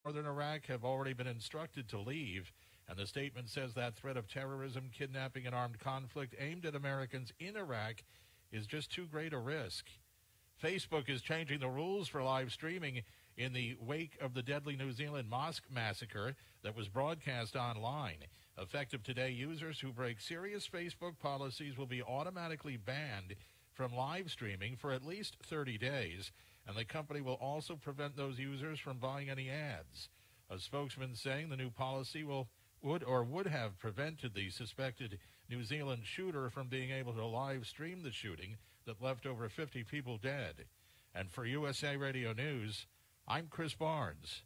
northern Iraq have already been instructed to leave, and the statement says that threat of terrorism, kidnapping, and armed conflict aimed at Americans in Iraq is just too great a risk. Facebook is changing the rules for live streaming in the wake of the deadly New Zealand mosque massacre that was broadcast online. Effective today, users who break serious Facebook policies will be automatically banned from live streaming for at least 30 days, and the company will also prevent those users from buying any ads. A spokesman saying the new policy would have prevented the suspected New Zealand shooter from being able to live stream the shooting that left over 50 people dead. And for USA Radio News, I'm Chris Barnes.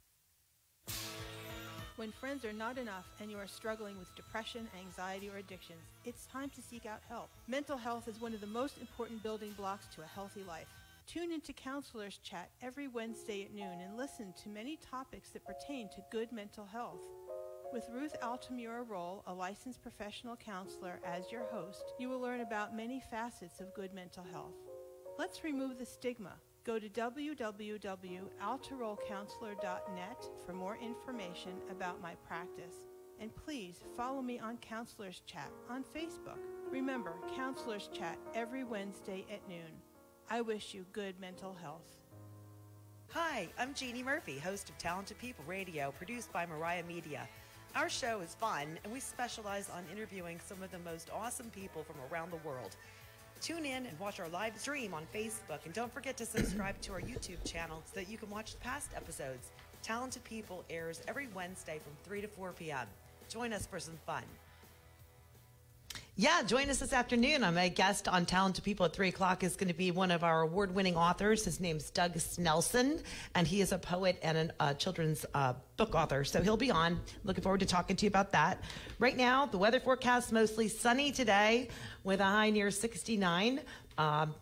When friends are not enough and you are struggling with depression, anxiety, or addictions, it's time to seek out help. Mental health is one of the most important building blocks to a healthy life. Tune into Counselors Chat every Wednesday at noon and listen to many topics that pertain to good mental health. With Ruth Altamura-Roll, a licensed professional counselor, as your host, you will learn about many facets of good mental health. Let's remove the stigma. Go to www.altarollcounselor.net for more information about my practice. And please follow me on Counselors Chat on Facebook. Remember, Counselors Chat every Wednesday at noon. I wish you good mental health. Hi, I'm Jeanne Murphy, host of Talented People Radio, produced by Mariah Media. Our show is fun, and we specialize on interviewing some of the most awesome people from around the world. Tune in and watch our live stream on Facebook, and don't forget to subscribe to our YouTube channel so that you can watch the past episodes. Talented People airs every Wednesday from 3 to 4 p.m. Join us for some fun. Yeah, join us this afternoon. I'm a guest on Talented People at 3 o'clock is going to be one of our award-winning authors. His name's Doug Snelson, and he is a poet and a children's book author. So he'll be on. Looking forward to talking to you about that. Right now, the weather forecast mostly sunny today with a high near 69.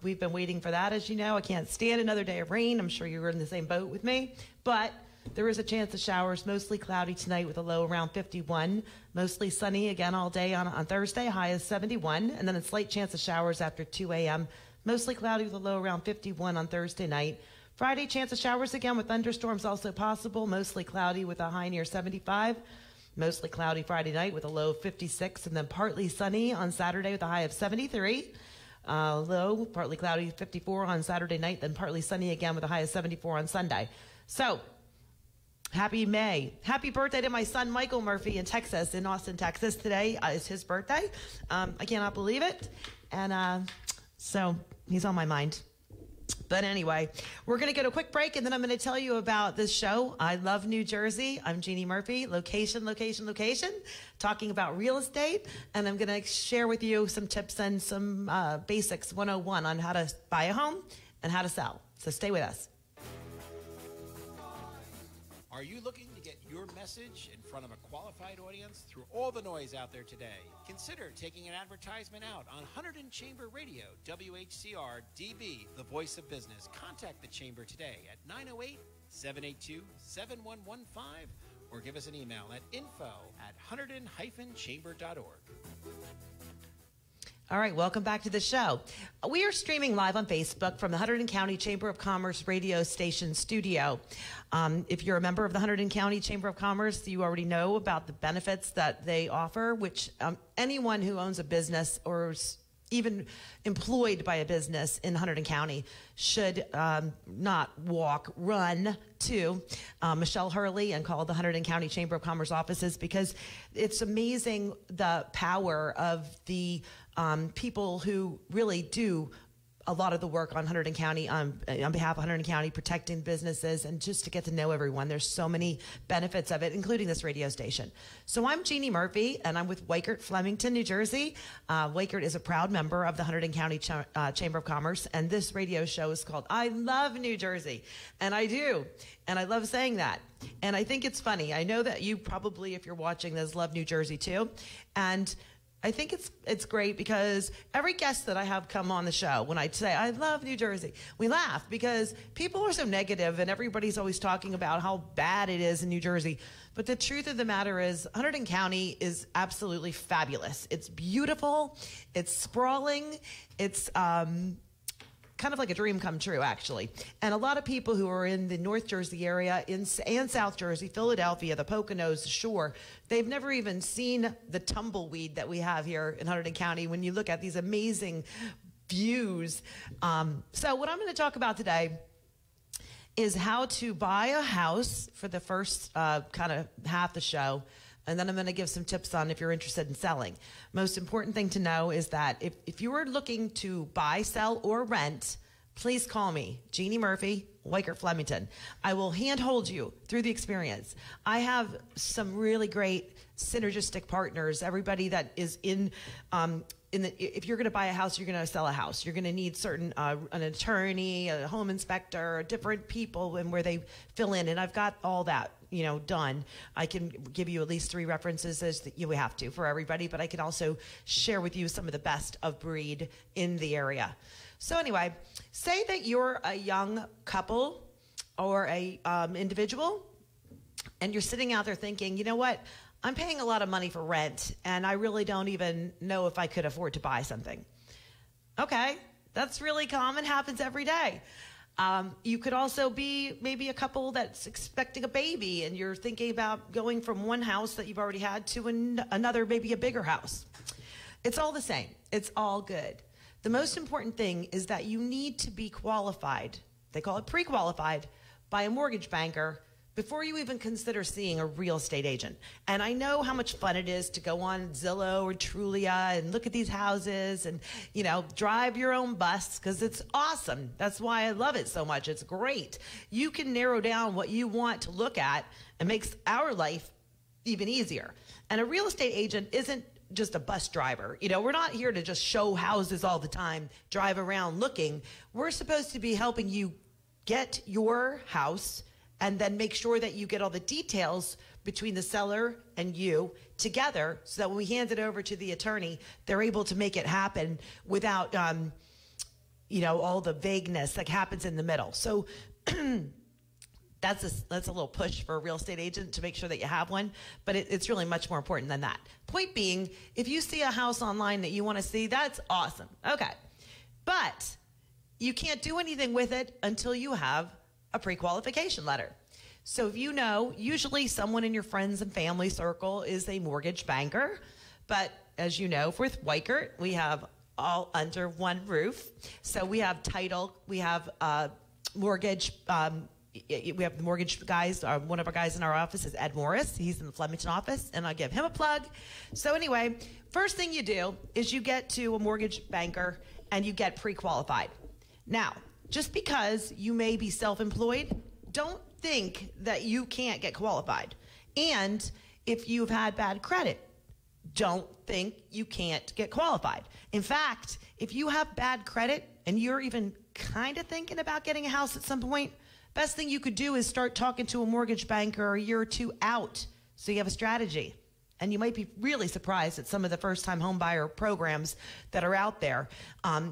We've been waiting for that, as you know. I can't stand another day of rain. I'm sure you're in the same boat with me. But there is a chance of showers, mostly cloudy tonight with a low around 51. Mostly sunny again all day on Thursday, high is 71. And then a slight chance of showers after 2 a.m. Mostly cloudy with a low around 51 on Thursday night. Friday, chance of showers again with thunderstorms also possible. Mostly cloudy with a high near 75. Mostly cloudy Friday night with a low of 56. And then partly sunny on Saturday with a high of 73. Low, partly cloudy 54 on Saturday night. Then partly sunny again with a high of 74 on Sunday. So, happy May. Happy birthday to my son, Michael Murphy in Texas, in Austin, Texas. Today is his birthday. I cannot believe it. And so he's on my mind. But anyway, we're going to go to a quick break, and then I'm going to tell you about this show. I love New Jersey. I'm Jeanne Murphy. Location, location, location. Talking about real estate. And I'm going to share with you some tips and some basics 101 on how to buy a home and how to sell. So stay with us. Are you looking to get your message in front of a qualified audience through all the noise out there today? Consider taking an advertisement out on Hunterdon Chamber Radio, WHCR DB, the voice of business. Contact the Chamber today at 908-782-7115 or give us an email at info@hunterdon-chamber.org. All right, welcome back to the show. We are streaming live on Facebook from the Hunterdon County Chamber of Commerce radio station studio. If you're a member of the Hunterdon County Chamber of Commerce, you already know about the benefits that they offer, which anyone who owns a business or is even employed by a business in Hunterdon County should not walk, run to Michelle Hurley and call the Hunterdon County Chamber of Commerce offices, because it's amazing the power of the people who really do a lot of the work on Hunterdon County, on behalf of Hunterdon County, protecting businesses and just to get to know everyone. There's so many benefits of it, including this radio station. So I'm Jeanne Murphy, and I'm with Weichert, Flemington, New Jersey. Weichert is a proud member of the Hunterdon County Chamber of Commerce, and this radio show is called I Love New Jersey. And I do, and I love saying that. And I think it's funny. I know that you probably, if you're watching this, love New Jersey too. And I think it's great because every guest that I have come on the show, when I say, I love New Jersey, we laugh because people are so negative and everybody's always talking about how bad it is in New Jersey. But the truth of the matter is Hunterdon County is absolutely fabulous. It's beautiful. It's sprawling. It's kind kind of like a dream come true, actually. And a lot of people who are in the North Jersey area and South Jersey, Philadelphia, the Poconos, the Shore, they've never even seen the tumbleweed that we have here in Hunterdon County when you look at these amazing views. So what I'm going to talk about today is how to buy a house for the first kind of half the show. And then I'm going to give some tips on if you're interested in selling. Most important thing to know is that if you are looking to buy, sell, or rent, please call me, Jeanne Murphy, Weichert Flemington. I will handhold you through the experience. I have some really great synergistic partners. Everybody that is if you're going to buy a house, you're going to sell a house, you're going to need certain an attorney, a home inspector, different people, and where they fill in. And I've got all that done. I can give you at least 3 references as we have to for everybody, but I can also share with you some of the best of breed in the area. So anyway, say that you're a young couple or a individual, and you're sitting out there thinking, you know what? I'm paying a lot of money for rent, and I really don't even know if I could afford to buy something. Okay, that's really common, happens every day. You could also be maybe a couple that's expecting a baby, and you're thinking about going from one house that you've already had to another, maybe a bigger house. It's all the same. It's all good. The most important thing is that you need to be qualified. They call it pre-qualified by a mortgage banker before you even consider seeing a real estate agent. And I know how much fun it is to go on Zillow or Trulia and look at these houses and, drive your own bus, because it's awesome. That's why I love it so much. It's great. You can narrow down what you want to look at and makes our life even easier. And a real estate agent isn't just a bus driver. We're not here to just show houses all the time, drive around looking. We're supposed to be helping you get your house and then make sure that you get all the details between the seller and you together, so that when we hand it over to the attorney, they're able to make it happen without, all the vagueness that happens in the middle. So that's a little push for a real estate agent to make sure that you have one, but it's really much more important than that. Point being, if you see a house online that you want to see, that's awesome. Okay. But you can't do anything with it until you have a pre-qualification letter. So if usually someone in your friends and family circle is a mortgage banker, but as you know, with Weichert, we have all under one roof. So we have title, we have mortgage, we have the mortgage guys. One of our guys in our office is Ed Morris. He's in the Flemington office, and I'll give him a plug. So anyway, first thing you do is you get to a mortgage banker and you get pre-qualified. Now, just because you may be self-employed, don't think that you can't get qualified. And if you've had bad credit, don't think you can't get qualified. In fact, if you have bad credit and you're even kind of thinking about getting a house at some point, best thing you could do is start talking to a mortgage banker a year or 2 out, so you have a strategy. And you might be really surprised at some of the first-time home buyer programs that are out there.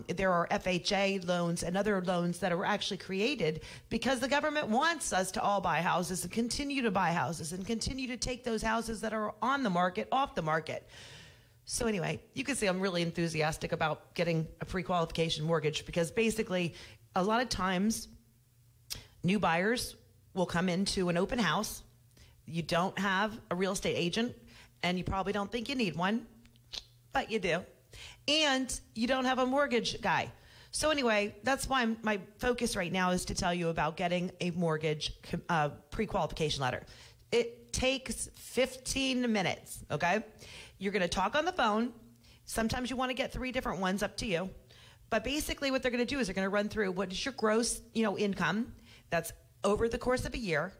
There are FHA loans and other loans that are actually created because the government wants us to all buy houses and continue to buy houses and continue to take those houses that are on the market off the market. So anyway, you can see I'm really enthusiastic about getting a pre-qualification mortgage, because basically a lot of times new buyers will come into an open house. You don't have a real estate agent, and you probably don't think you need one, but you do. And you don't have a mortgage guy. So anyway, that's why my focus right now is to tell you about getting a mortgage pre-qualification letter. It takes 15 minutes, okay? You're going to talk on the phone. Sometimes you want to get 3 different ones, up to you. But basically what they're going to do is they're going to run through what is your gross, income that's over the course of a year.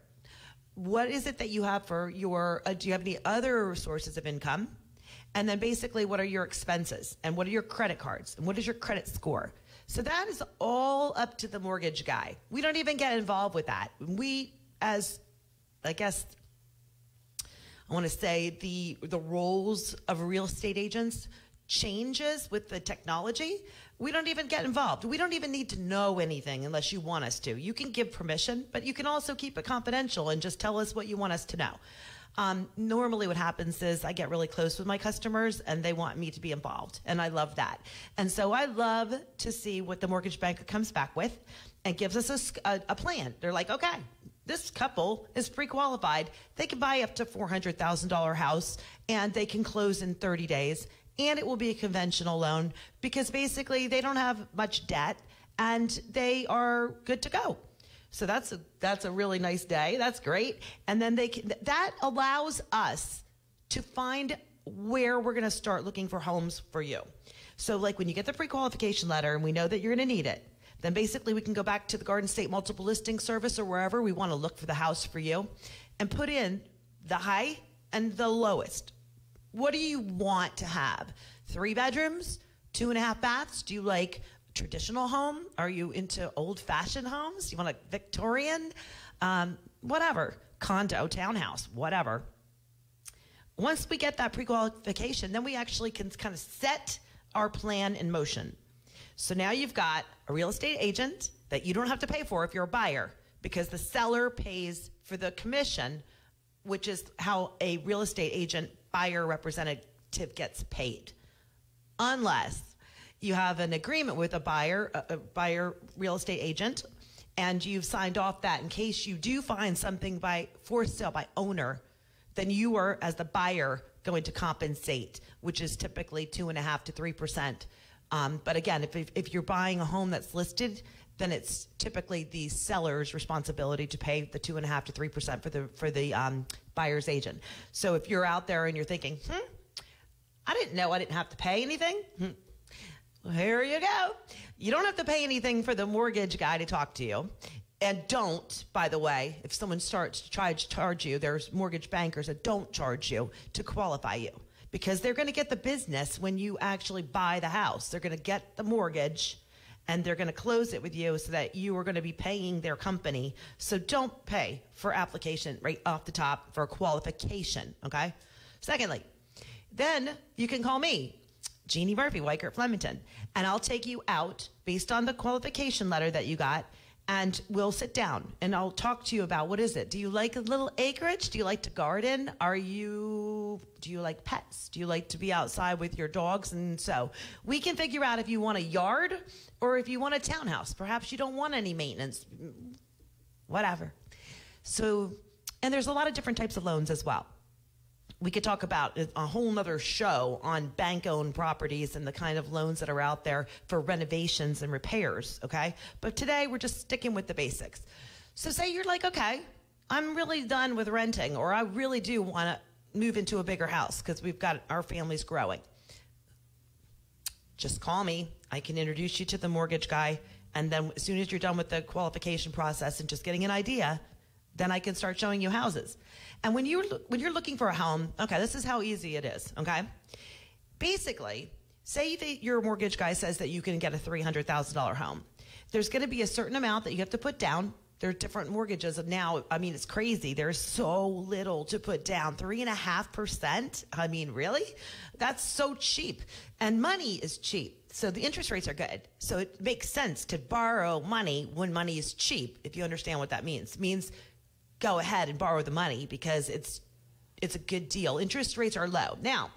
What is it that you have for your, do you have any other sources of income? And then basically, what are your expenses? And what are your credit cards? And what is your credit score? So that is all up to the mortgage guy. We don't even get involved with that. We, as, I guess, I want to say the roles of real estate agents changes with the technology, we don't even get involved. We don't even need to know anything unless you want us to. You can give permission, but you can also keep it confidential and just tell us what you want us to know. Normally what happens is I get really close with my customers and they want me to be involved, and I love that. And so I love to see what the mortgage banker comes back with and gives us a plan. They're like, okay, this couple is pre-qualified. They can buy up to $400,000 house and they can close in 30 days, and it will be a conventional loan because basically they don't have much debt and they are good to go. So that's a really nice day. That's great. And then that allows us to find where we're going to start looking for homes for you. So like when you get the pre-qualification letter and we know that you're going to need it, then basically we can go back to the Garden State Multiple Listing Service or wherever we want to look for the house for you and put in the high and the lowest. What do you want to have? 3 bedrooms, 2.5 baths? Do you like traditional home? Are you into old-fashioned homes? You want a Victorian? Whatever. Condo, townhouse, whatever. Once we get that pre-qualification, then we actually can kind of set our plan in motion. So now you've got a real estate agent that you don't have to pay for if you're a buyer, because the seller pays for the commission, which is how a real estate agent buyer representative gets paid. Unless you have an agreement with a buyer real estate agent, and you've signed off that in case you do find something for sale by owner, then you are, as the buyer, going to compensate, which is typically 2.5% to 3%. But again, if you're buying a home that's listed, then it's typically the seller's responsibility to pay the 2.5% to 3% for the buyer's agent. So if you're out there and you're thinking, I didn't know I didn't have to pay anything. Well, here you go. You don't have to pay anything for the mortgage guy to talk to you. And don't, by the way, if someone starts to try to charge you, there's mortgage bankers that don't charge you to qualify you, because they're going to get the business when you actually buy the house. They're going to get the mortgage and they're going to close it with you so that you are going to be paying their company. So don't pay for application right off the top for a qualification, okay? Secondly, then you can call me, Jeanne Murphy, Weichert Flemington, and I'll take you out based on the qualification letter that you got, and we'll sit down and I'll talk to you about what is it. Do you like a little acreage? Do you like to garden? Do you like pets? Do you like to be outside with your dogs? And so we can figure out if you want a yard or if you want a townhouse. Perhaps you don't want any maintenance, whatever. So, and there's a lot of different types of loans as well. We could talk about a whole nother show on bank-owned properties and the kind of loans that are out there for renovations and repairs, okay? But today, we're just sticking with the basics. So say you're like, okay, I'm really done with renting, or I really do want to move into a bigger house because our family's growing. Just call me. I can introduce you to the mortgage guy, and then as soon as you're done with the qualification process and just getting an idea, then I can start showing you houses. And when you're looking for a home, okay, this is how easy it is, okay? Basically, say that your mortgage guy says that you can get a $300,000 home. There's going to be a certain amount that you have to put down. There are different mortgages now. I mean, it's crazy. There's so little to put down. 3.5%? I mean, really? That's so cheap. And money is cheap. So the interest rates are good. So it makes sense to borrow money when money is cheap, if you understand what that means. It means go ahead and borrow the money because it's a good deal. Interest rates are low. Now,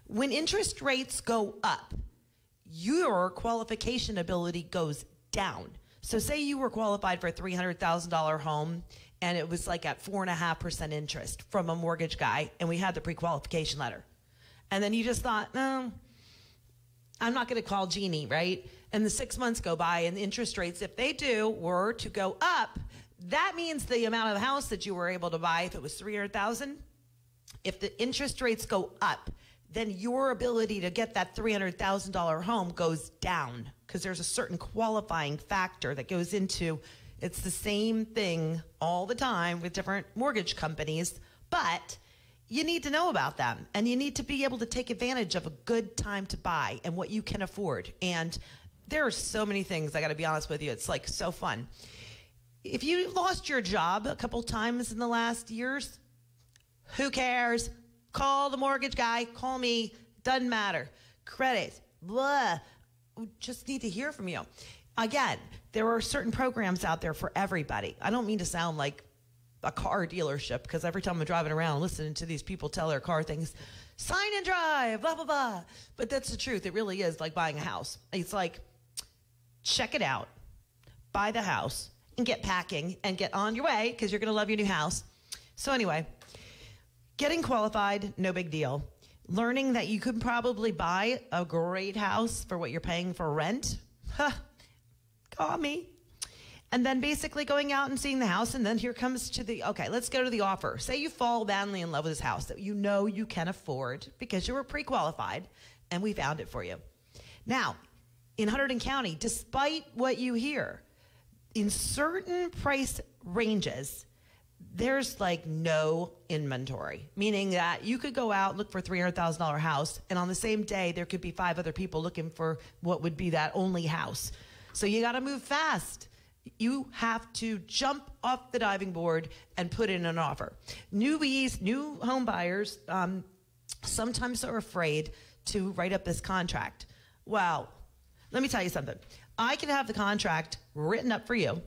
when interest rates go up, your qualification ability goes down. So say you were qualified for a $300,000 home and it was like at 4.5% interest from a mortgage guy, and we had the pre-qualification letter. And then you just thought, no, I'm not going to call Jeanne, right? And the 6 months go by and the interest rates, if they were to go up, that means the amount of house that you were able to buy, if it was $300,000, if the interest rates go up, then your ability to get that $300,000 home goes down because there's a certain qualifying factor that goes into. It's the same thing all the time with different mortgage companies, but you need to know about them and you need to be able to take advantage of a good time to buy and what you can afford. And there are so many things, I got to be honest with you, it's like so fun. If you lost your job a couple times in the last years, who cares? Call the mortgage guy, call me, doesn't matter. credit, blah. We just need to hear from you. Again, there are certain programs out there for everybody. I don't mean to sound like a car dealership, because every time I'm driving around listening to these people tell their car things, sign and drive, blah, blah, blah. But that's the truth. It really is like buying a house. It's like, check it out, buy the house, and get packing and get on your way, because you're going to love your new house. So anyway, getting qualified, no big deal. Learning that you could probably buy a great house for what you're paying for rent, call me. And then basically going out and seeing the house, and then here comes to the, okay, let's go to the offer. Say you fall madly in love with this house that you know you can afford because you were pre-qualified, and we found it for you. Now, in Hunterdon County, despite what you hear, in certain price ranges, there's like no inventory, meaning that you could go out, look for a $300,000 house, and on the same day, there could be 5 other people looking for what would be that only house. So you got to move fast. You have to jump off the diving board and put in an offer. Newbies, new home buyers, sometimes are afraid to write up this contract. Well, let me tell you something. I can have the contract written up for you.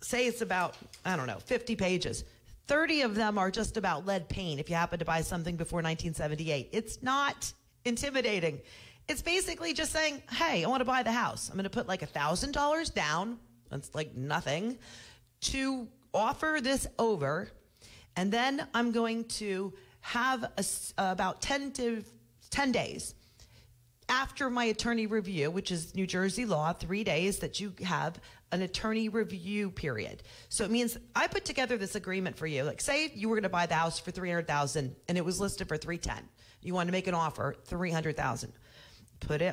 Say it's about, 50 pages. 30 of them are just about lead paint if you happen to buy something before 1978. It's not intimidating. It's basically just saying, hey, I want to buy the house. I'm going to put like $1,000 down. That's like nothing to offer this over. And then I'm going to have about 10 days after my attorney review, which is New Jersey law, 3 days that you have an attorney review period. So it means I put together this agreement for you. Like, say you were going to buy the house for $300,000 and it was listed for $310,000. You want to make an offer, $300,000.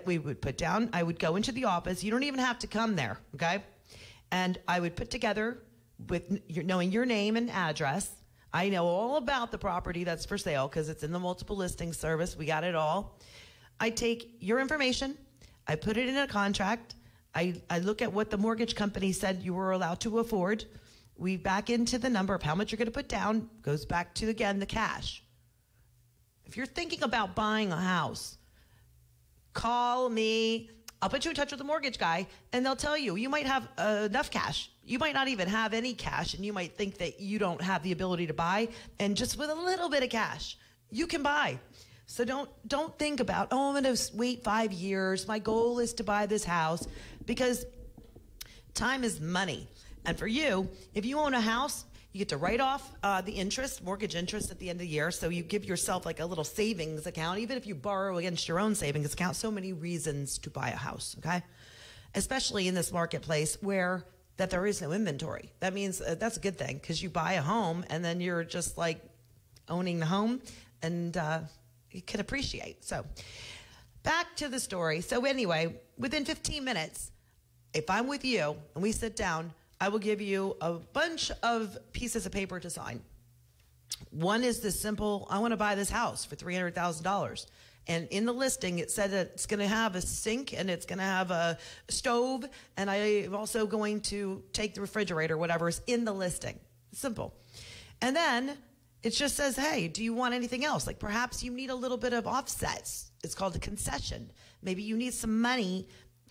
We would put down, I would go into the office. You don't even have to come there, okay? And I would put together, with knowing your name and address. I know all about the property that's for sale because it's in the multiple listing service. We got it all. I take your information. I put it in a contract. I look at what the mortgage company said you were allowed to afford. We back into the number of how much you're going to put down. Goes back to, again, the cash. If you're thinking about buying a house, call me. I'll put you in touch with the mortgage guy, and they'll tell you, you might have enough cash. You might not even have any cash, and you might think that you don't have the ability to buy. And just with a little bit of cash, you can buy. So don't think about, I'm going to wait 5 years. My goal is to buy this house, because time is money. And for you, if you own a house, you get to write off the interest, mortgage interest at the end of the year. So you give yourself like a little savings account, even if you borrow against your own savings account. So many reasons to buy a house, okay? Especially in this marketplace where that there is no inventory. That means that's a good thing, because you buy a home and then you're just like owning the home, and you can appreciate. So back to the story. So anyway, within 15 minutes, if I'm with you and we sit down, I will give you a bunch of pieces of paper to sign. One is this simple, I want to buy this house for $300,000. And in the listing, it said that it's going to have a sink and it's going to have a stove. And I'm also going to take the refrigerator, whatever is in the listing. Simple. And then it just says, hey, do you want anything else? Like perhaps you need a little bit of offsets. It's called a concession. Maybe you need some money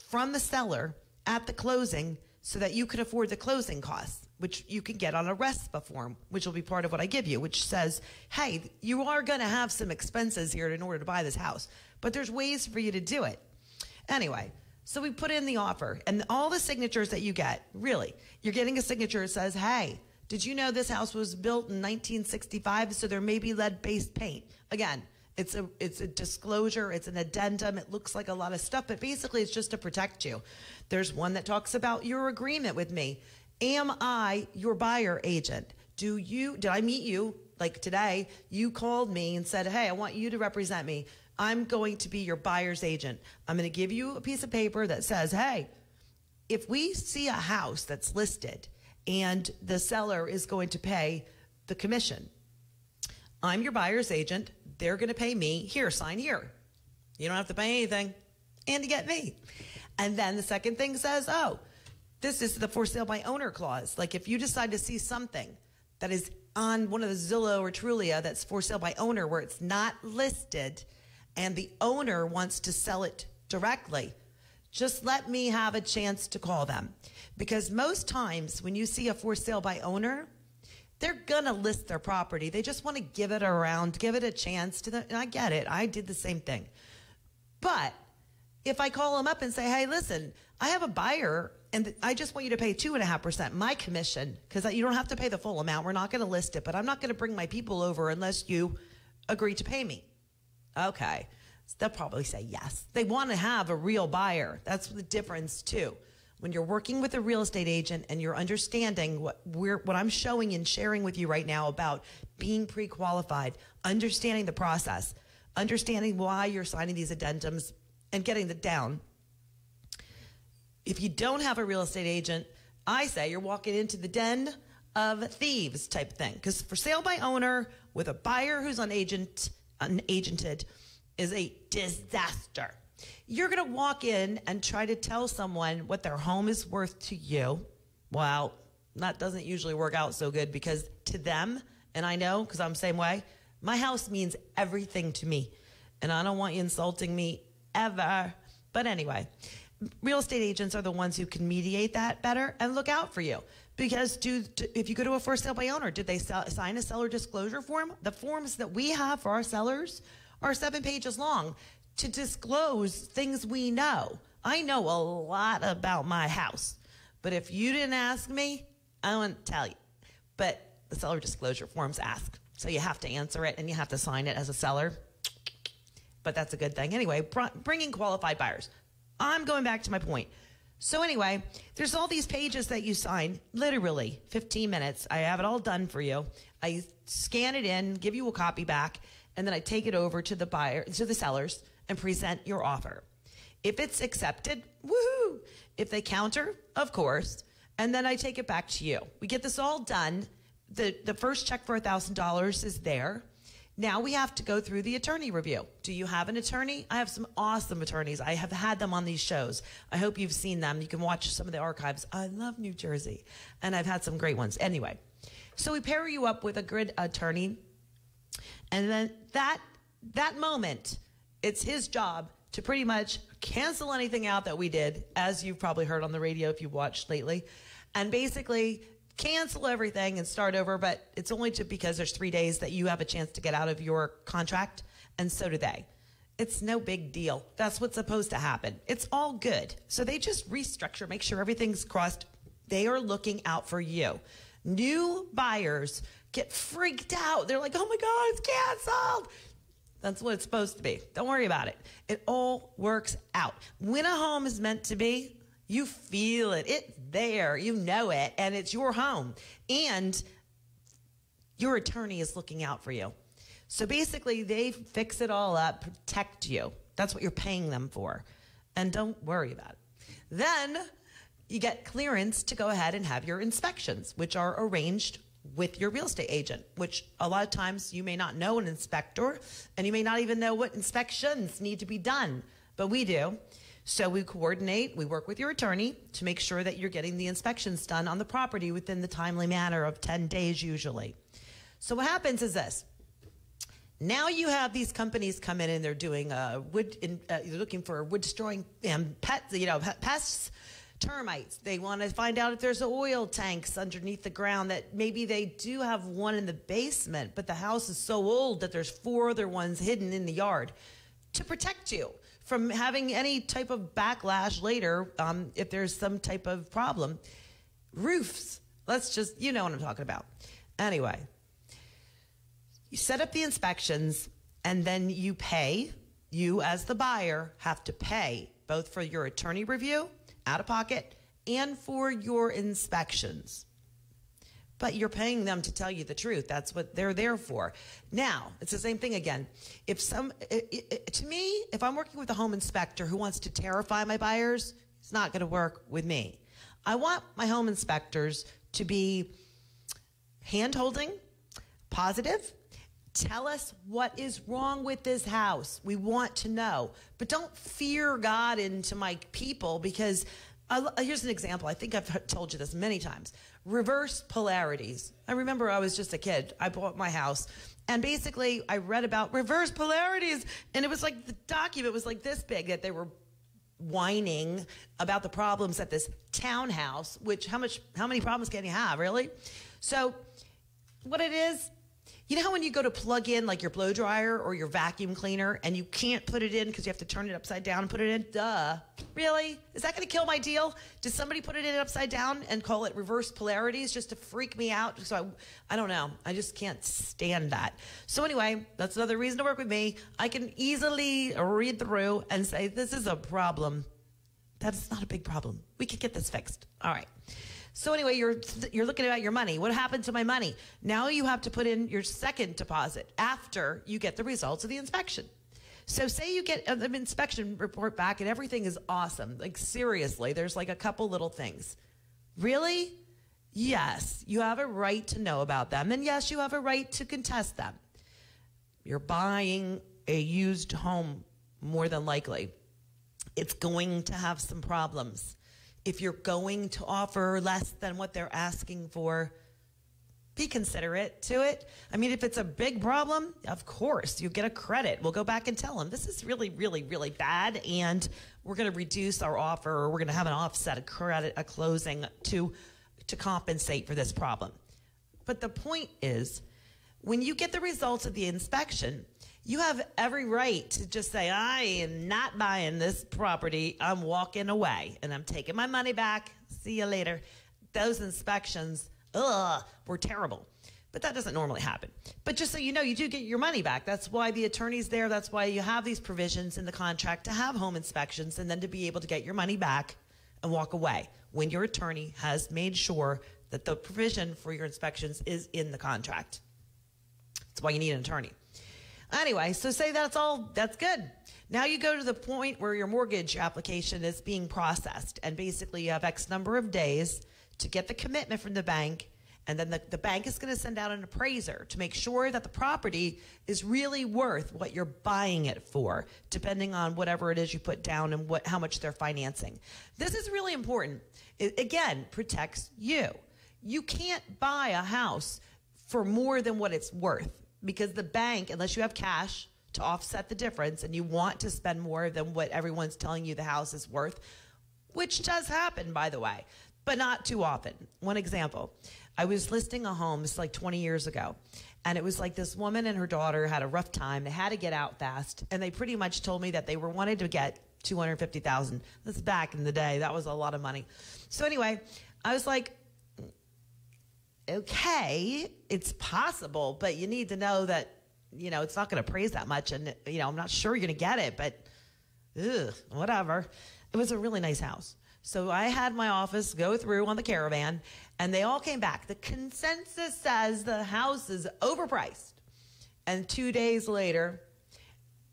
from the seller at the closing so that you can afford the closing costs, which you can get on a RESPA form, which will be part of what I give you, which says, hey, you are going to have some expenses here in order to buy this house, but there's ways for you to do it. Anyway, so we put in the offer, and all the signatures that you get, really, you're getting a signature that says, hey, did you know this house was built in 1965, so there may be lead-based paint? Again, it's a disclosure, it's an addendum, it looks like a lot of stuff, but basically it's just to protect you. There's one that talks about your agreement with me. Am I your buyer agent? Did I meet you, like today, you called me and said, hey, I want you to represent me. I'm going to be your buyer's agent. I'm going to give you a piece of paper that says, hey, if we see a house that's listed and the seller is going to pay the commission, I'm your buyer's agent. They're going to pay me. Here, sign here. You don't have to pay anything. And you get me. And then the second thing says, oh, this is the for sale by owner clause. Like if you decide to see something that is on one of the Zillow or Trulia that's for sale by owner where it's not listed and the owner wants to sell it directly, just let me have a chance to call them. Because most times when you see a for sale by owner, they're going to list their property. They just want to give it around, give it a chance to them. And I get it. I did the same thing. But if I call them up and say, hey, listen, I have a buyer and I just want you to pay 2.5% my commission, because you don't have to pay the full amount. We're not going to list it, but I'm not going to bring my people over unless you agree to pay me. Okay. So they'll probably say yes. They want to have a real buyer. That's the difference too. When you're working with a real estate agent and you're understanding what I'm showing and sharing with you right now about being pre-qualified, understanding the process, understanding why you're signing these addendums and getting it down. If you don't have a real estate agent, I say you're walking into the den of thieves type thing. Because for sale by owner with a buyer who's unagented is a disaster. You're going to walk in and try to tell someone what their home is worth to you. Well, that doesn't usually work out so good, because to them, and I know because I'm the same way, my house means everything to me. And I don't want you insulting me ever. But anyway, real estate agents are the ones who can mediate that better and look out for you. Because if you go to a for sale by owner, did they sign a seller disclosure form? The forms that we have for our sellers are 7 pages long to disclose things we know. I know a lot about my house, but if you didn't ask me, I wouldn't tell you. But the seller disclosure forms ask, so you have to answer it and you have to sign it as a seller. But that's a good thing. Anyway, bringing qualified buyers. I'm going back to my point. So anyway, there's all these pages that you sign, literally 15 minutes. I have it all done for you. I scan it in, give you a copy back, and then I take it over to the sellers and present your offer. If it's accepted, woohoo! If they counter, of course, and then I take it back to you. We get this all done. The first check for $1,000 is there. Now we have to go through the attorney review. Do you have an attorney? I have some awesome attorneys. I have had them on these shows. I hope you've seen them. You can watch some of the archives. I love New Jersey, and I've had some great ones. Anyway, so we pair you up with a good attorney, and then that moment, it's his job to pretty much cancel anything out that we did, as you've probably heard on the radio if you've watched lately, and basically cancel everything and start over. But it's only because there's 3 days that you have a chance to get out of your contract, and so do they. It's no big deal. That's what's supposed to happen. It's all good. So they just restructure, make sure everything's crossed. They are looking out for you. New buyers get freaked out. They're like, oh my God, it's canceled. That's what it's supposed to be. Don't worry about it. It all works out. When a home is meant to be, you feel it. It's there. You know it. And it's your home. And your attorney is looking out for you. So basically, they fix it all up, protect you. That's what you're paying them for. And don't worry about it. Then you get clearance to go ahead and have your inspections, which are arranged with your real estate agent, which a lot of times you may not know an inspector, and you may not even know what inspections need to be done, but we do. So we coordinate, we work with your attorney to make sure that you're getting the inspections done on the property within the timely manner of 10 days usually. So what happens is this. Now you have these companies come in and they're doing they're looking for wood destroying pests, termites. They want to find out if there's oil tanks underneath the ground, that maybe they do have one in the basement, but the house is so old that there's 4 other ones hidden in the yard, to protect you from having any type of backlash later if there's some type of problem. Roofs. You know what I'm talking about. Anyway, you set up the inspections, and then you pay. You, as the buyer, have to pay both for your attorney review, out of pocket, and for your inspections. But you're paying them to tell you the truth. That's what they're there for. Now, it's the same thing again. To me, if I'm working with a home inspector who wants to terrify my buyers, it's not going to work with me. I want my home inspectors to be hand-holding, positive. Tell us what is wrong with this house. We want to know. But don't fear God into my people, because Here's an example. I think I've told you this many times. Reverse polarities. I remember I was just a kid. I bought my house, and basically I read about reverse polarities, and it was like the document was like this big, that they were whining about the problems at this townhouse, which how many problems can you have, really? So what it is, you know how when you go to plug in like your blow dryer or your vacuum cleaner and you can't put it in because you have to turn it upside down and put it in? Duh. Really? Is that going to kill my deal? Did somebody put it in upside down and call it reverse polarities just to freak me out? So I don't know. I just can't stand that. So anyway, that's another reason to work with me. I can easily read through and say, this is a problem. That's not a big problem. We could get this fixed. All right. So anyway, you're looking at your money. What happened to my money? Now you have to put in your second deposit after you get the results of the inspection. So say you get an inspection report back and everything is awesome. Like seriously, there's like a couple little things. Really? Yes, you have a right to know about them. And yes, you have a right to contest them. You're buying a used home more than likely. It's going to have some problems. If you're going to offer less than what they're asking for, be considerate to it. I mean, if it's a big problem, of course, you get a credit. We'll go back and tell them, this is really, really, really bad, and we're going to reduce our offer, or we're going to have an offset, a credit, a closing to compensate for this problem. But the point is, when you get the results of the inspection, you have every right to just say, I am not buying this property. I'm walking away, and I'm taking my money back. See you later. Those inspections, were terrible. But that doesn't normally happen. But just so you know, you do get your money back. That's why the attorney's there. That's why you have these provisions in the contract to have home inspections and then to be able to get your money back and walk away when your attorney has made sure that the provision for your inspections is in the contract. That's why you need an attorney. Anyway, so say that's good. Now you go to the point where your mortgage application is being processed, and basically you have X number of days to get the commitment from the bank, and then the bank is going to send out an appraiser to make sure that the property is really worth what you're buying it for, depending on whatever it is you put down and how much they're financing. This is really important. It, again, protects you. You can't buy a house for more than what it's worth, because the bank, unless you have cash to offset the difference and you want to spend more than what everyone's telling you the house is worth, which does happen, by the way, but not too often. One example, I was listing a home, it's like 20 years ago, and it was like this woman and her daughter had a rough time. They had to get out fast, and they pretty much told me that they wanted to get $250,000. This is back in the day. That was a lot of money. So anyway, I was like, okay, it's possible, but you need to know that, it's not going to appraise that much. And, I'm not sure you're going to get it, but whatever. It was a really nice house. So I had my office go through on the caravan, and they all came back. The consensus says the house is overpriced. And 2 days later,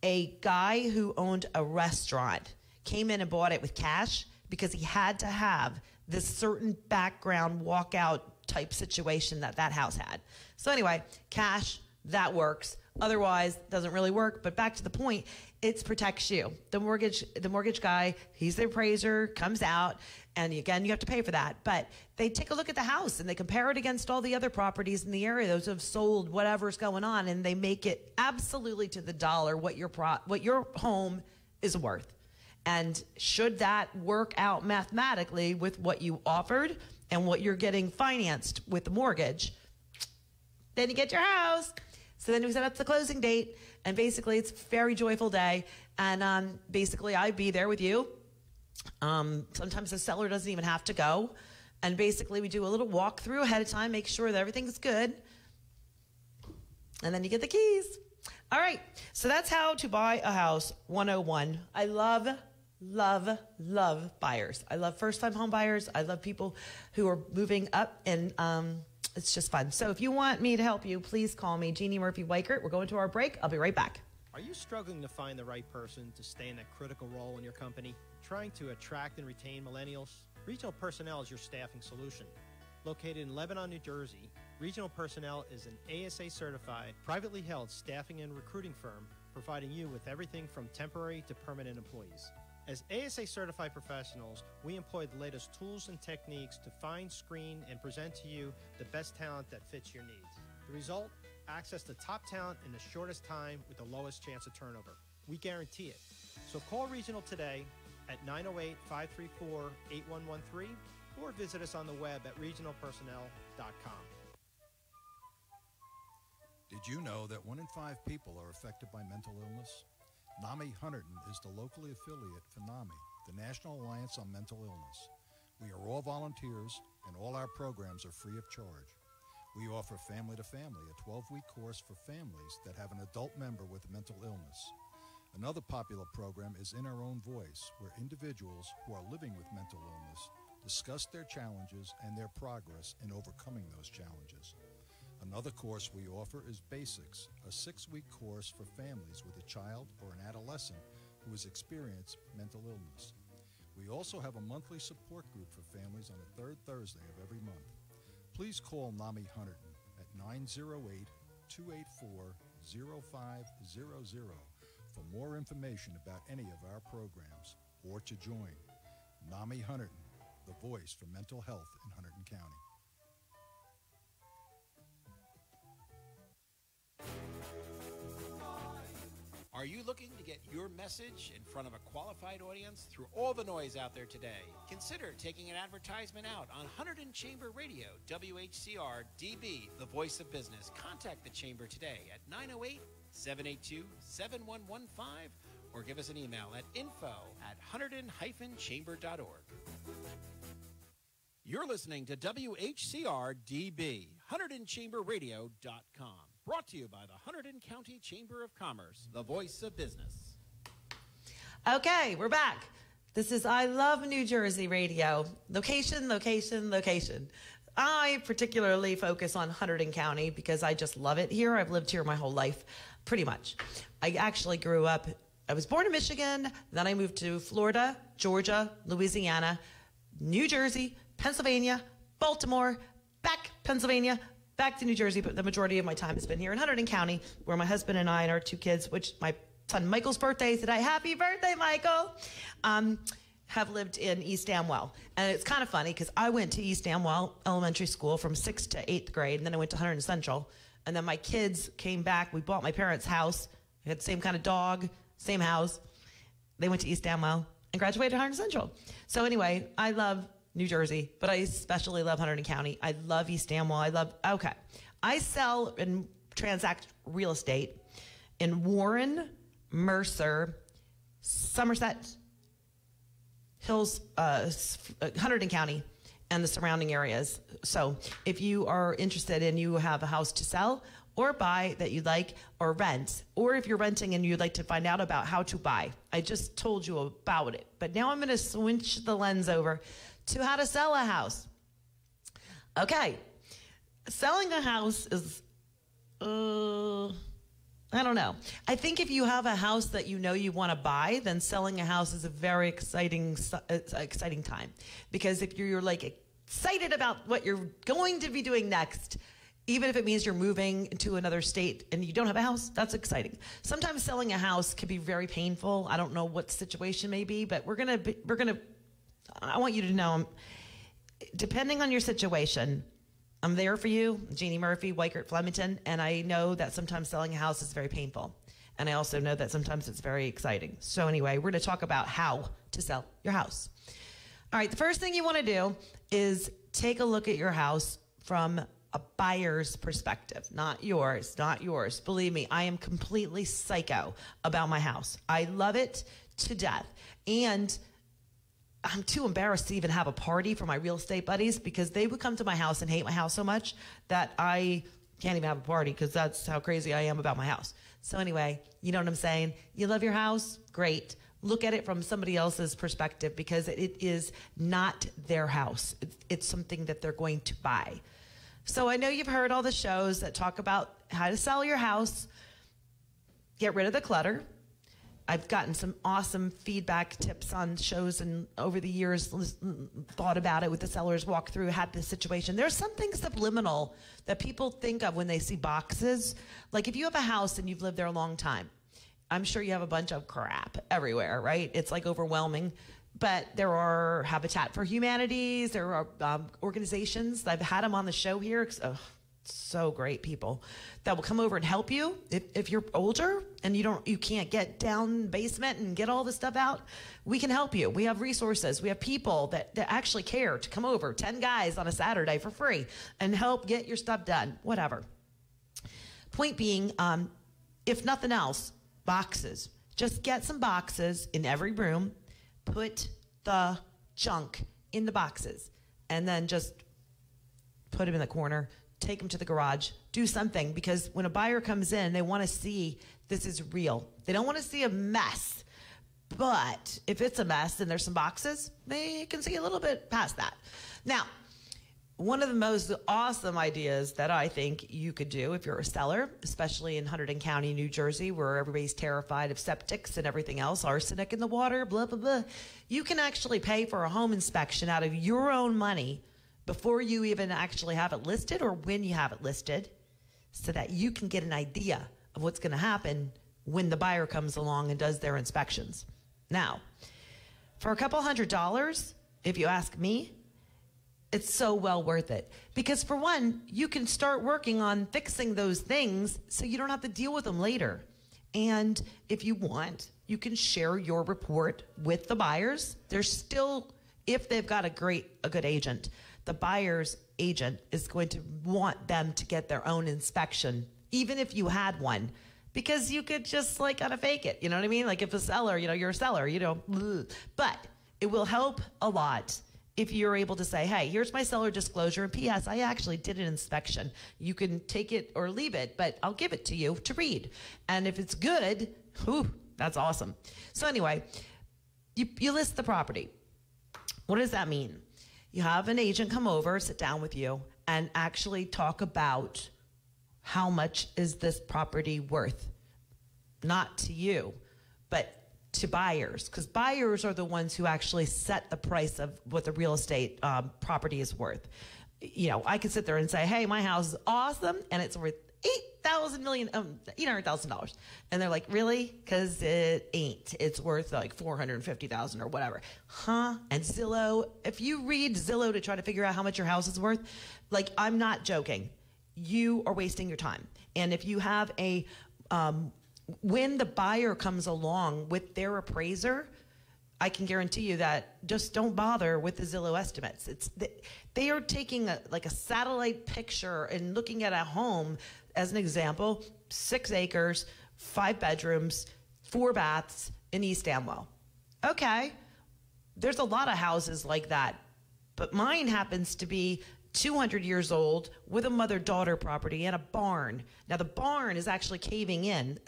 a guy who owned a restaurant came in and bought it with cash because he had to have this certain background walkout type situation that house had. So anyway, cash, that works. Otherwise, doesn't really work. But back to the point, it protects you. The mortgage guy, he's the appraiser, comes out, and again, you have to pay for that. But they take a look at the house and they compare it against all the other properties in the area, those who have sold, whatever's going on, and they make it absolutely to the dollar what your home is worth. And should that work out mathematically with what you offered and what you're getting financed with the mortgage, then you get your house. So then we set up the closing date, and basically it's a very joyful day. And basically I'd be there with you. Sometimes the seller doesn't even have to go. And basically we do a little walkthrough ahead of time, make sure that everything's good. And then you get the keys. All right, so that's how to buy a house 101. I love buyers. I love first-time home buyers. I love people who are moving up, and it's just fun. So if you want me to help you, please call me, Jeanne Murphy Weichert. We're going to our break. I'll be right back. Are you struggling to find the right person to stay in a critical role in your company? Trying to attract and retain millennials? Regional Personnel is your staffing solution. Located in Lebanon, New Jersey, Regional Personnel is an ASA-certified, privately held staffing and recruiting firm providing you with everything from temporary to permanent employees. As ASA certified professionals, we employ the latest tools and techniques to find, screen, and present to you the best talent that fits your needs. The result? Access to top talent in the shortest time with the lowest chance of turnover. We guarantee it. So call Regional today at 908-534-8113 or visit us on the web at regionalpersonnel.com. Did you know that 1 in 5 people are affected by mental illness? NAMI Hunterdon is the locally affiliate for NAMI, the National Alliance on Mental Illness. We are all volunteers, and all our programs are free of charge. We offer Family to Family, a 12-week course for families that have an adult member with mental illness. Another popular program is In Our Own Voice, where individuals who are living with mental illness discuss their challenges and their progress in overcoming those challenges. Another course we offer is Basics, a 6-week course for families with a child or an adolescent who has experienced mental illness. We also have a monthly support group for families on the 3rd Thursday of every month. Please call NAMI Hunterdon at 908-284-0500 for more information about any of our programs or to join. NAMI Hunterdon, the voice for mental health in Hunterdon County. Are you looking to get your message in front of a qualified audience through all the noise out there today? Consider taking an advertisement out on Hunterdon Chamber Radio, WHCR DB, the voice of business. Contact the Chamber today at 908-782-7115 or give us an email at info@hunterdon-chamber.org. You're listening to WHCR DB, HunterdonChamberRadio.com. Brought to you by the Hunterdon County Chamber of Commerce, the voice of business. Okay, we're back. This is I Love New Jersey Radio. Location, location, location. I particularly focus on Hunterdon County because I just love it here. I've lived here my whole life, pretty much. I actually grew up, I was born in Michigan, then I moved to Florida, Georgia, Louisiana, New Jersey, Pennsylvania, Baltimore, back Pennsylvania, back to New Jersey, but the majority of my time has been here in Hunterdon County, where my husband and I and our 2 kids, which my son Michael's birthday is today. Happy birthday, Michael! Have lived in East Amwell. And it's kind of funny because I went to East Amwell Elementary School from 6th to 8th grade, and then I went to Hunterdon Central. And then my kids came back. We bought my parents' house. We had the same kind of dog, same house. They went to East Amwell and graduated Hunterdon Central. So anyway, I love New Jersey, but I especially love Hunterdon County. I love East Amwell. I sell and transact real estate in Warren, Mercer, Somerset, Hills, Hunterdon County, and the surrounding areas. So if you are interested and you have a house to sell or buy that you'd like, or rent, or if you're renting and you'd like to find out about how to buy, I just told you about it. But now I'm going to switch the lens over to how to sell a house. Okay, selling a house is, I don't know. I think if you have a house that you know you want to buy, then selling a house is a very exciting time. Because if you're like excited about what you're going to be doing next, even if it means you're moving to another state and you don't have a house, that's exciting. Sometimes selling a house can be very painful. I don't know what the situation may be, but I want you to know, depending on your situation, I'm there for you, Jeanne Murphy, Weichert Flemington, and I know that sometimes selling a house is very painful. And I also know that sometimes it's very exciting. So anyway, we're going to talk about how to sell your house. All right, the first thing you want to do is take a look at your house from a buyer's perspective, not yours. Believe me, I am completely psycho about my house. I love it to death. And I'm too embarrassed to even have a party for my real estate buddies because they would come to my house and hate my house so much that I can't even have a party because that's how crazy I am about my house. So anyway, you know what I'm saying? You love your house? Great. Look at it from somebody else's perspective because it is not their house. It's something that they're going to buy. So I know you've heard all the shows that talk about how to sell your house, get rid of the clutter. I've gotten some awesome feedback tips on shows and over the years thought about it with the sellers, walk through, had this situation. There's something subliminal that people think of when they see boxes. Like if you have a house and you've lived there a long time I'm sure you have a bunch of crap everywhere, right? It's like overwhelming. But there are Habitat for Humanities, there are organizations. I've had them on the show here. So great people that will come over and help you if you're older and you can't get down basement and get all this stuff out. We can help you. We have resources. We have people that actually care to come over, 10 guys on a Saturday for free and help get your stuff done, whatever. Point being, if nothing else, boxes. Just get some boxes in every room, put the junk in the boxes, and then just put them in the corner. Take them to the garage, do something, because when a buyer comes in, they want to see this is real. They don't want to see a mess. But if it's a mess and there's some boxes, they can see a little bit past that. Now, one of the most awesome ideas that I think you could do if you're a seller, especially in Hunterdon County, New Jersey, where everybody's terrified of septics and everything else, arsenic in the water, blah, blah, blah. You can actually pay for a home inspection out of your own money before you even actually have it listed or when you have it listed, so that you can get an idea of what's going to happen when the buyer comes along and does their inspections. Now, for a couple $100, if you ask me, it's so well worth it. Because for one, you can start working on fixing those things so you don't have to deal with them later. And if you want, you can share your report with the buyers. There's still, if they've got a good agent, the buyer's agent is going to want them to get their own inspection, even if you had one, because you could just like kind of fake it. You know what I mean? Like if a seller, you're a seller, but it will help a lot if you're able to say, hey, here's my seller disclosure. And P.S., I actually did an inspection. You can take it or leave it, but I'll give it to you to read. And if it's good, that's awesome. So anyway, you list the property. What does that mean? You have an agent come over, sit down with you, and actually talk about how much is this property worth. Not to you, but to buyers, because buyers are the ones who actually set the price of what the real estate property is worth. I could sit there and say, hey, my house is awesome, and it's worth $800,000. And they're like, really? Because it ain't. It's worth like $450,000 or whatever. Huh? And Zillow, if you read Zillow to try to figure out how much your house is worth, like, I'm not joking. You are wasting your time. And if you have when the buyer comes along with their appraiser, I can guarantee you that just don't bother with the Zillow estimates. They are taking a satellite picture and looking at a home, as an example, 6 acres, 5 bedrooms, 4 baths in East Amwell. Okay, there's a lot of houses like that, but mine happens to be 200 years old with a mother-daughter property and a barn. Now, the barn is actually caving in.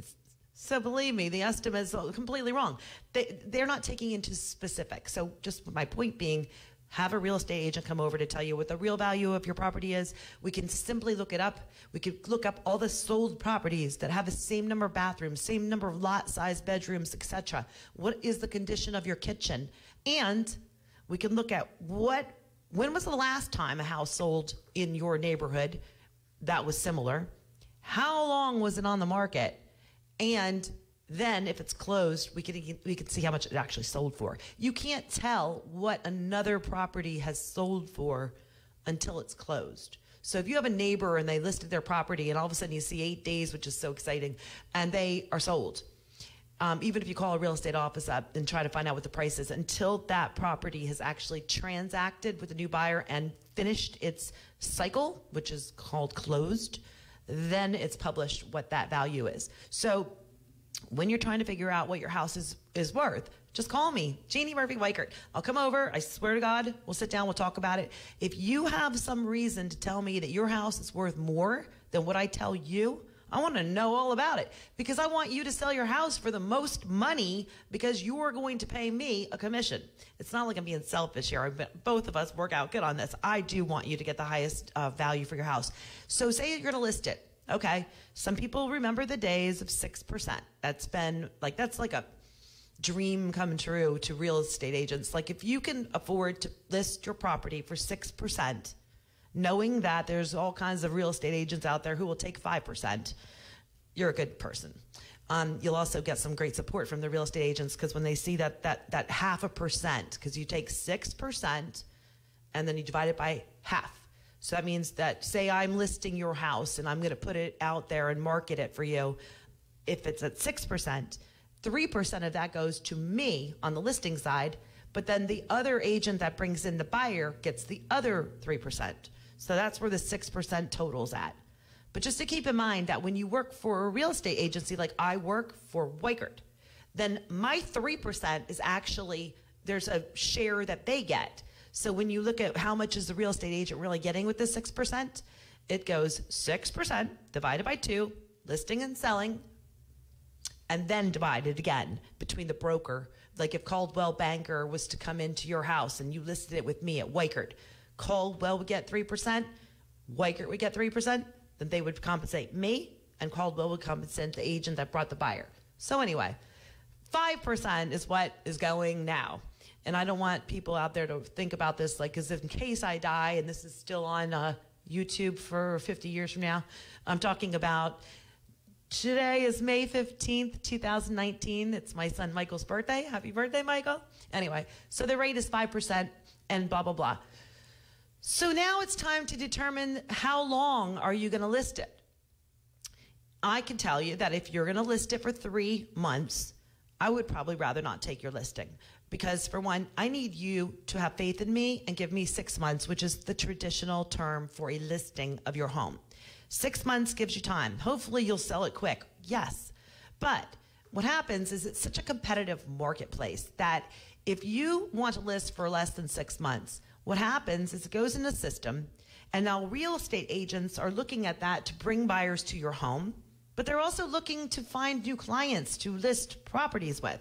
So believe me, the estimate is completely wrong. They're not taking into specifics. So just my point being, have a real estate agent come over to tell you what the real value of your property is. We can simply look it up. We could look up all the sold properties that have the same number of bathrooms, same number of lot size bedrooms, etc. What is the condition of your kitchen? And we can look at when was the last time a house sold in your neighborhood that was similar? How long was it on the market? And then if it's closed, we can see how much it actually sold for. You can't tell what another property has sold for until it's closed. So if you have a neighbor and they listed their property and all of a sudden you see 8 days, which is so exciting, and they are sold, even if you call a real estate office up and try to find out what the price is, until that property has actually transacted with a new buyer and finished its cycle, which is called closed, then it's published what that value is. So when you're trying to figure out what your house is worth, just call me, Jeanne Murphy Weichert. I'll come over. I swear to God, we'll sit down, we'll talk about it. If you have some reason to tell me that your house is worth more than what I tell you, I want to know all about it, because I want you to sell your house for the most money, because you are going to pay me a commission. It's not like I'm being selfish here. Both of us work out good on this. I do want you to get the highest value for your house. So say you're going to list it. Okay. Some people remember the days of 6%. That's like a dream come true to real estate agents. Like, if you can afford to list your property for 6%, knowing that there's all kinds of real estate agents out there who will take 5%, you're a good person. You'll also get some great support from the real estate agents, because when they see that 0.5%, because you take 6% and then you divide it by half. So that means that, say I'm listing your house and I'm going to put it out there and market it for you. If it's at 6%, 3% of that goes to me on the listing side, but then the other agent that brings in the buyer gets the other 3%. So that's where the 6% total's at. But just to keep in mind that when you work for a real estate agency, like I work for Weichert, then my 3% is actually, there's a share that they get. So when you look at how much is the real estate agent really getting with this 6%, it goes 6% divided by 2, listing and selling, and then divided again between the broker. Like if Caldwell Banker was to come into your house and you listed it with me at Weichert, Caldwell would get 3%, Weichert would get 3%, then they would compensate me, and Caldwell would compensate the agent that brought the buyer. So anyway, 5% is what is going now. And I don't want people out there to think about this like as if in case I die and this is still on YouTube for 50 years from now. I'm talking about today is May 15th, 2019. It's my son Michael's birthday. Happy birthday, Michael. Anyway, so the rate is 5% and blah, blah, blah. So now it's time to determine how long are you going to list it. I can tell you that if you're going to list it for 3 months, I would probably rather not take your listing. Because for one, I need you to have faith in me and give me 6 months, which is the traditional term for a listing of your home. 6 months gives you time. Hopefully you'll sell it quick. Yes. But what happens is it's such a competitive marketplace that if you want to list for less than 6 months, what happens is it goes in a system, and now real estate agents are looking at that to bring buyers to your home, but they're also looking to find new clients to list properties with.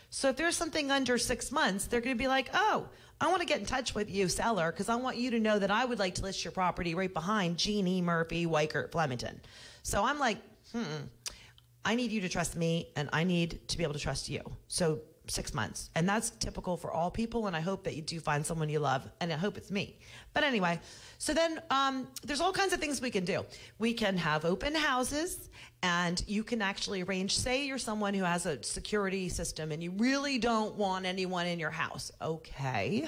So if there's something under 6 months, they're going to be like, oh, I want to get in touch with you, seller, because I want you to know that I would like to list your property right behind Jeanne Murphy, Weichert, Flemington. So I'm like, I need you to trust me, and I need to be able to trust you. So 6 months. And that's typical for all people, and I hope that you do find someone you love, and I hope it's me. But anyway, so then there's all kinds of things we can do. We can have open houses, and you can actually arrange, say you're someone who has a security system and you really don't want anyone in your house. Okay,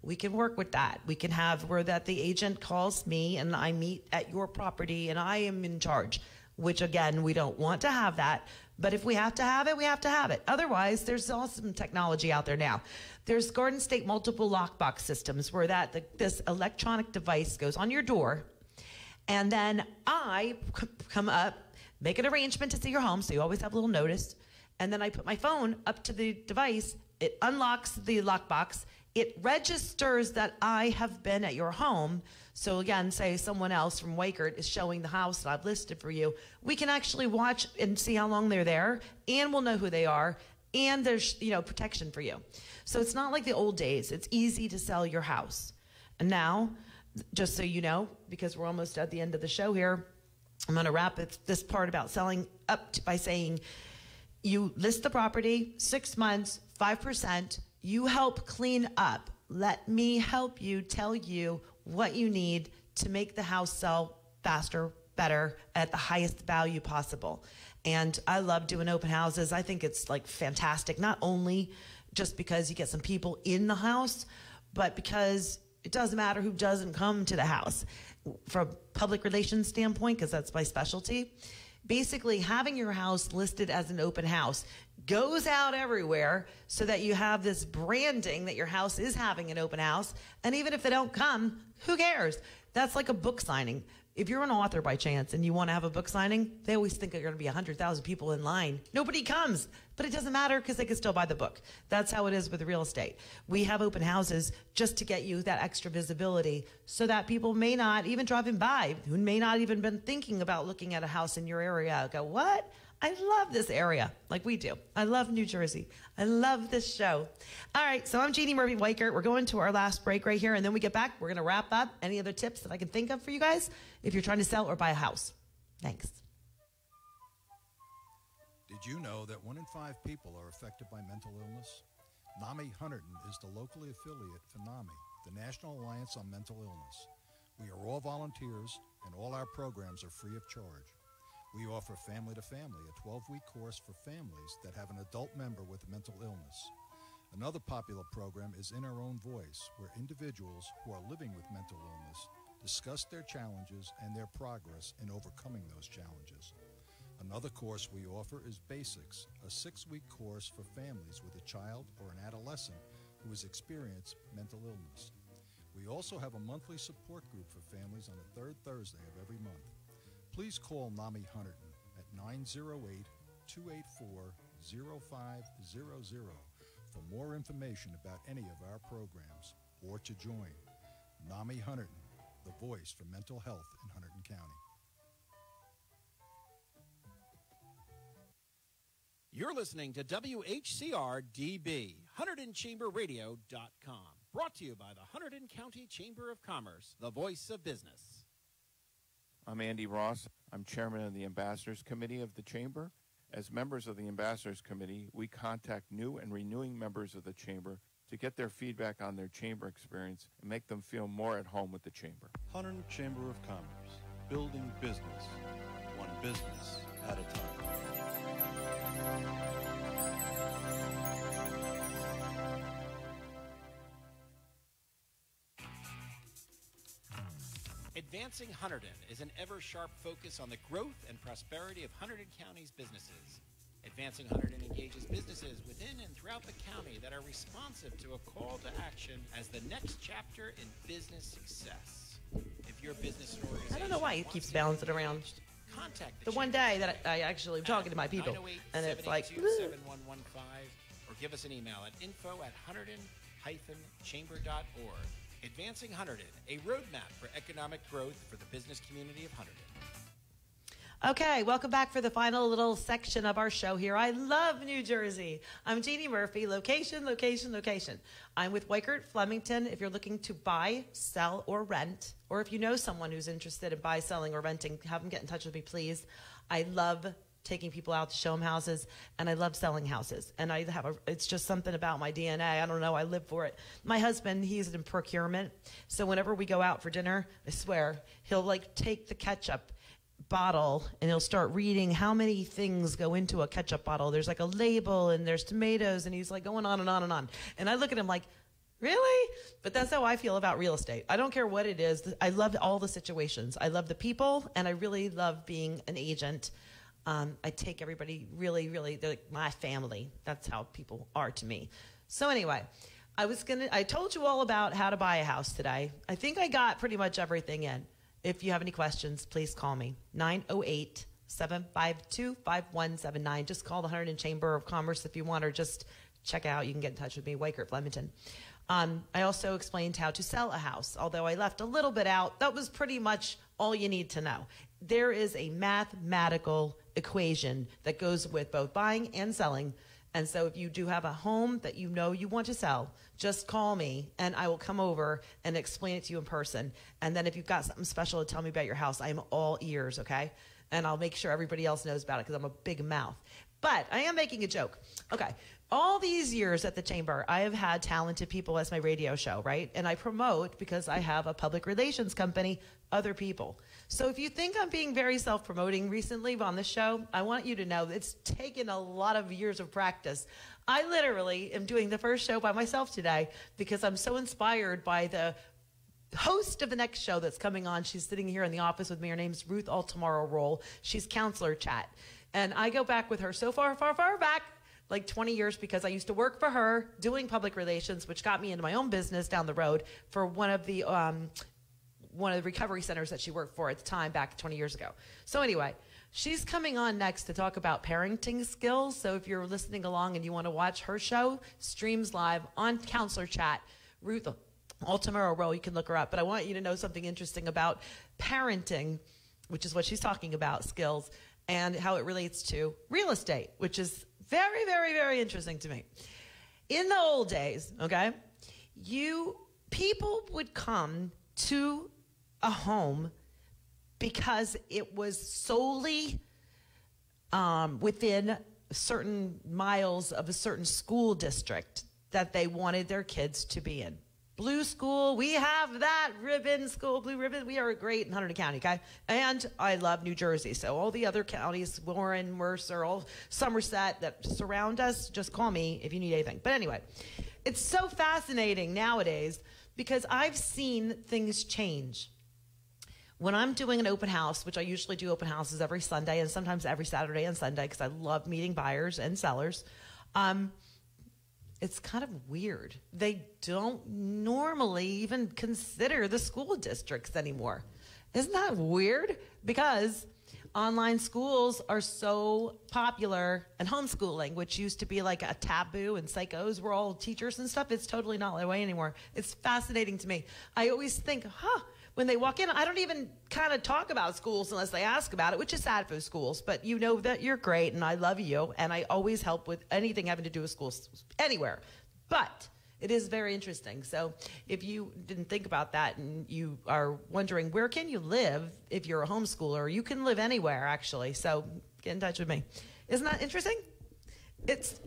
we can work with that. We can have where that the agent calls me and I meet at your property and I am in charge, which again, we don't want to have that. But if we have to have it, we have to have it. Otherwise, there's awesome technology out there now. There's Garden State multiple lockbox systems where this electronic device goes on your door, and then I come up, make an arrangement to see your home, so you always have a little notice, and then I put my phone up to the device, it unlocks the lockbox, it registers that I have been at your home. So again, say someone else from Weichert is showing the house that I've listed for you. We can actually watch and see how long they're there, and we'll know who they are, and there's protection for you. So it's not like the old days. It's easy to sell your house. And now, just so you know, because we're almost at the end of the show here, I'm going to wrap this part about selling up by saying you list the property, 6 months, 5%, you help clean up. Let me help you tell you what you need to make the house sell faster, better, at the highest value possible. And I love doing open houses. I think it's like fantastic, not only just because you get some people in the house, but because it doesn't matter who doesn't come to the house. From a public relations standpoint, because that's my specialty, basically having your house listed as an open house goes out everywhere so that you have this branding that your house is having an open house. And even if they don't come, who cares? That's like a book signing. If you're an author by chance and you want to have a book signing, they always think there are going to be 100,000 people in line. Nobody comes, but it doesn't matter because they can still buy the book. That's how it is with real estate. We have open houses just to get you that extra visibility so that people may not even driving by, who may not even been thinking about looking at a house in your area, go, what? I love this area, like we do. I love New Jersey. I love this show. All right, so I'm Jeanne Murphy Weichert. We're going to our last break right here, and then we get back. We're going to wrap up. Any other tips that I can think of for you guys if you're trying to sell or buy a house? Thanks. Did you know that 1 in 5 people are affected by mental illness? NAMI Hunterdon is the locally affiliate for NAMI, the National Alliance on Mental Illness. We are all volunteers, and all our programs are free of charge. We offer Family to Family, a 12-week course for families that have an adult member with a mental illness. Another popular program is In Our Own Voice, where individuals who are living with mental illness discuss their challenges and their progress in overcoming those challenges. Another course we offer is Basics, a 6-week course for families with a child or an adolescent who has experienced mental illness. We also have a monthly support group for families on the third Thursday of every month. Please call NAMI Hunterdon at 908-284-0500 for more information about any of our programs or to join. NAMI Hunterdon, the voice for mental health in Hunterdon County. You're listening to WHCR-DB, HunterdonChamberRadio.com. Brought to you by the Hunterdon County Chamber of Commerce, the voice of business. I'm Andy Ross. I'm chairman of the Ambassadors Committee of the Chamber. As members of the Ambassadors Committee, we contact new and renewing members of the Chamber to get their feedback on their Chamber experience and make them feel more at home with the Chamber. Hunterdon Chamber of Commerce, building business, one business at a time. Advancing Hunterdon is an ever-sharp focus on the growth and prosperity of Hunterdon County's businesses. Advancing Hunterdon engages businesses within and throughout the county that are responsive to a call to action as the next chapter in business success. If your business or organization I don't know why it keeps bouncing around. Contact The one day that I actually am talking to my people, and it's like, 908-782-7115, or give us an email at info@hunterdon-chamber.org. Advancing Hunterdon, a roadmap for economic growth for the business community of Hunterdon. Okay, welcome back for the final little section of our show here. I love New Jersey. I'm Jeanne Murphy. Location, location, location. I'm with Weichert Flemington. If you're looking to buy, sell, or rent, or if you know someone who's interested in buy, selling, or renting, have them get in touch with me, please. I love taking people out to show them houses, and I love selling houses. And it's just something about my DNA. I don't know. I live for it. My husband, he's in procurement. So whenever we go out for dinner, I swear, he'll like take the ketchup bottle and he'll start reading how many things go into a ketchup bottle. There's like a label and there's tomatoes, and he's like going on and on and on. And I look at him like, really? But that's how I feel about real estate. I don't care what it is. I love all the situations. I love the people, and I really love being an agent. I take everybody really, really, they're like my family. That's how people are to me. So anyway, I told you all about how to buy a house today. I think I got pretty much everything in. If you have any questions, please call me. 908-752-5179. Just call the Hunterdon Chamber of Commerce if you want, or just check out. You can get in touch with me, Weichert Flemington. I also explained how to sell a house, although I left a little bit out. That was pretty much all you need to know. There is a mathematical equation that goes with both buying and selling. And so if you do have a home that you know you want to sell, just call me and I will come over and explain it to you in person. And then if you've got something special to tell me about your house, I am all ears, okay? And I'll make sure everybody else knows about it because I'm a big mouth. But I am making a joke. Okay. All these years at the Chamber, I have had talented people as my radio show, right? And I promote, because I have a public relations company, other people. So if you think I'm being very self-promoting recently on this show, I want you to know it's taken a lot of years of practice. I literally am doing the first show by myself today because I'm so inspired by the host of the next show that's coming on. She's sitting here in the office with me. Her name's Ruth Altamaro Roll. She's Counselor Chat. And I go back with her so far, far, far back, like 20 years, because I used to work for her doing public relations, which got me into my own business down the road for one of the recovery centers that she worked for at the time back 20 years ago. So anyway, she's coming on next to talk about parenting skills. So if you're listening along and you want to watch her show, streams live on Counselor Chat, Ruth Altamaro Roll, you can look her up. But I want you to know something interesting about parenting, which is what she's talking about, skills, and how it relates to real estate, which is very, very, very interesting to me. In the old days, okay, people would come to a home because it was solely within certain miles of a certain school district that they wanted their kids to be in. Blue school, we have that ribbon school, blue ribbon. We are great in Hunterdon County, okay? And I love New Jersey. So all the other counties, Warren, Mercer, all Somerset that surround us, just call me if you need anything. But anyway, it's so fascinating nowadays because I've seen things change. When I'm doing an open house, which I usually do open houses every Sunday and sometimes every Saturday and Sunday because I love meeting buyers and sellers, it's kind of weird. They don't normally even consider the school districts anymore. Isn't that weird? Because online schools are so popular, and homeschooling, which used to be like a taboo, and psychos were all teachers and stuff, it's totally not that way anymore. It's fascinating to me. I always think, when they walk in, I don't even kind of talk about schools unless they ask about it, which is sad for schools, but you know that you're great and I love you, and I always help with anything having to do with schools anywhere. But it is very interesting. So if you didn't think about that and you are wondering, where can you live if you're a homeschooler? You can live anywhere, actually. So get in touch with me. Isn't that interesting?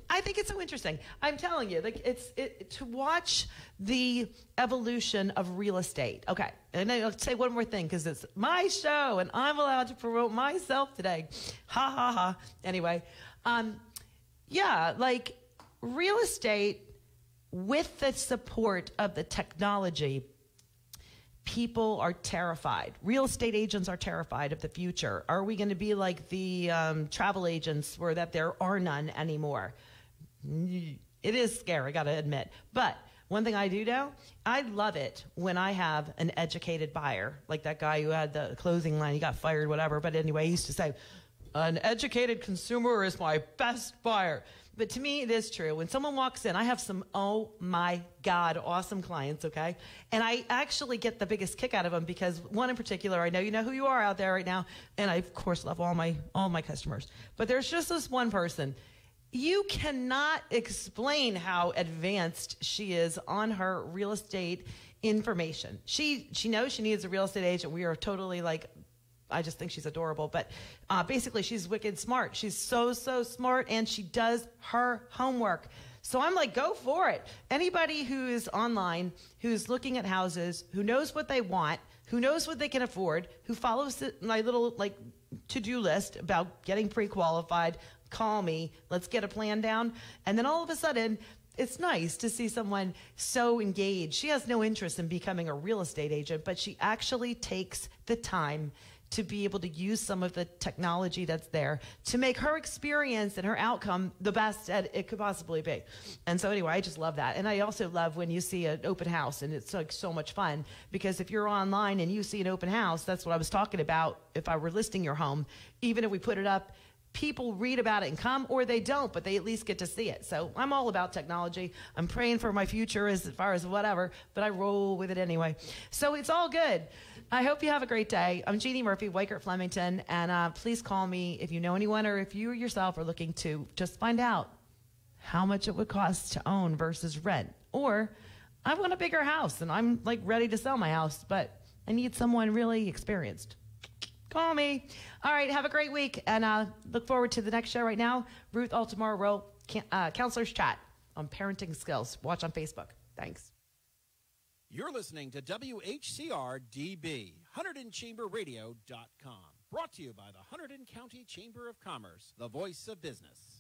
I think it's so interesting. I'm telling you, to watch the evolution of real estate. Okay, and then I'll say one more thing because it's my show and I'm allowed to promote myself today. Ha ha ha. Anyway, real estate with the support of the technology. People are terrified. Real estate agents are terrified of the future. Are we going to be like the travel agents where that there are none anymore? It is scary, I got to admit. But one thing I do know, I love it when I have an educated buyer, like that guy who had the clothing line, he got fired, whatever. But anyway, he used to say, an educated consumer is my best buyer. But to me, it is true. When someone walks in, I have some, oh my God, awesome clients, okay? And I actually get the biggest kick out of them because one in particular, I know you know who you are out there right now, and I, of course, love all my customers. But there's just this one person. You cannot explain how advanced she is on her real estate information. She knows she needs a real estate agent. We are totally I just think she's adorable. But basically, she's wicked smart. She's so smart, and she does her homework. So I'm like, go for it. Anybody who is online, who's looking at houses, who knows what they want, who knows what they can afford, who follows my little to-do list about getting pre-qualified, call me. Let's get a plan down. And then all of a sudden, it's nice to see someone so engaged. She has no interest in becoming a real estate agent, but she actually takes the time to be able to use some of the technology that's there to make her experience and her outcome the best that it could possibly be. And so anyway, I just love that. And I also love when you see an open house, and it's so much fun, because if you're online and you see an open house, that's what I was talking about. If I were listing your home, even if we put it up, people read about it and come, or they don't, but they at least get to see it. So I'm all about technology. I'm praying for my future as far as whatever, but I roll with it anyway. So it's all good. I hope you have a great day. I'm Jeanne Murphy, Weichert Flemington, and please call me if you know anyone or if you yourself are looking to just find out how much it would cost to own versus rent. Or I want a bigger house and I'm ready to sell my house, but I need someone really experienced. Call me. All right, have a great week, and look forward to the next show right now. Ruth Altamar Counselor's Chat on parenting skills. Watch on Facebook. Thanks. You're listening to WHCR-DB, HunterdonChamberRadio.com. Brought to you by the Hunterdon County Chamber of Commerce, the voice of business.